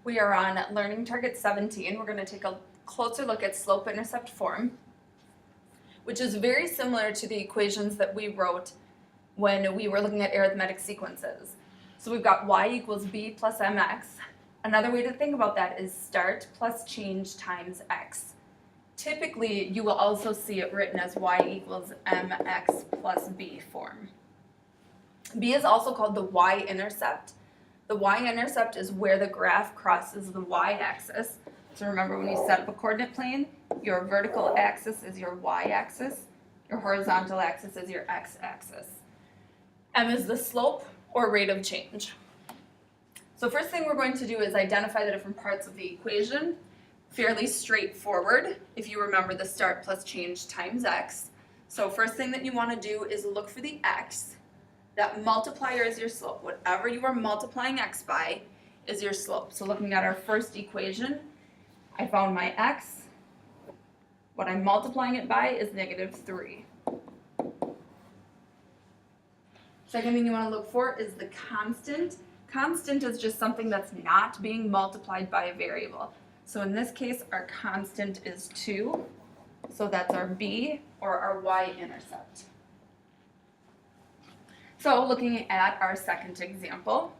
We are on Learning Target 17. We're going to take a closer look at slope-intercept form, which is very similar to the equations that we wrote when we were looking at arithmetic sequences. So we've got y equals b plus mx. Another way to think about that is start plus change times x. Typically, you will also see it written as y equals mx plus b form. B is also called the y-intercept. The y-intercept is where the graph crosses the y-axis. So remember, when you set up a coordinate plane, your vertical axis is your y-axis, your horizontal axis is your x-axis. M is the slope or rate of change. So first thing we're going to do is identify the different parts of the equation. Fairly straightforward if you remember the start plus change times x. So first thing that you want to do is look for the x. That multiplier is your slope. Whatever you are multiplying x by is your slope. So looking at our first equation, I found my x. What I'm multiplying it by is -3. Second thing you want to look for is the constant. Constant is just something that's not being multiplied by a variable. So in this case, our constant is 2. So that's our b, or our y-intercept. So looking at our second example,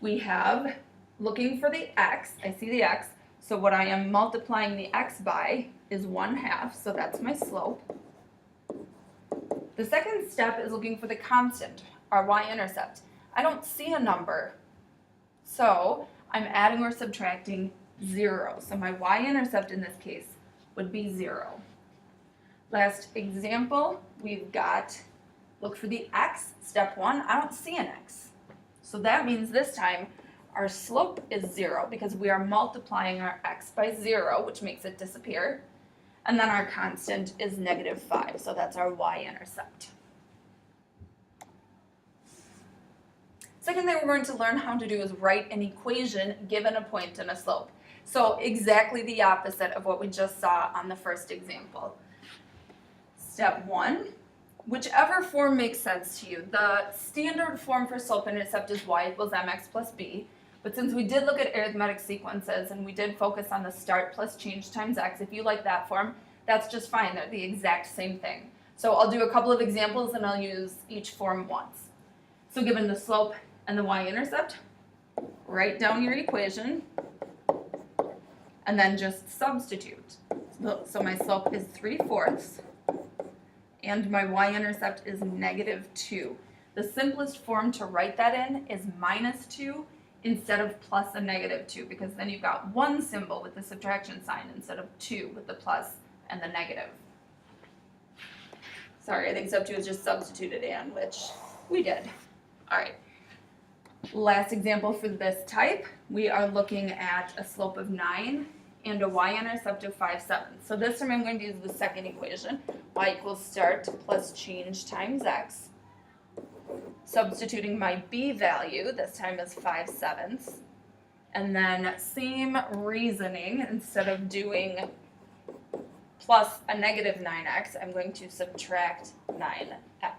we have looking for the x. I see the x. So what I am multiplying the x by is 1/2. So that's my slope. The second step is looking for the constant, our y-intercept. I don't see a number. So I'm adding or subtracting 0. So my y-intercept in this case would be 0. Last example, we've got look for the x, step 1, I don't see an x. So that means this time our slope is 0 because we are multiplying our x by 0, which makes it disappear. And then our constant is -5, so that's our y-intercept. Second thing we're going to learn how to do is write an equation given a point and a slope. So exactly the opposite of what we just saw on the first example. Step 1. Whichever form makes sense to you. The standard form for slope-intercept is y equals mx plus b, but since we did look at arithmetic sequences and we did focus on the start plus change times x, if you like that form, that's just fine. They're the exact same thing. So I'll do a couple of examples and I'll use each form once. So given the slope and the y-intercept, write down your equation and then just substitute. So my slope is 3/4. And my y-intercept is -2. The simplest form to write that in is -2 instead of plus a -2, because then you've got one symbol with the subtraction sign instead of 2 with the plus and the negative. Sorry, I think step 2 is just substituted in, which we did. All right. Last example for this type, we are looking at a slope of 9 and a y-intercept of 5/7. So this time I'm going to use the second equation, y equals start plus change times x. Substituting my b value, this time is 5/7. And then same reasoning, instead of doing plus a -9x, I'm going to subtract 9x.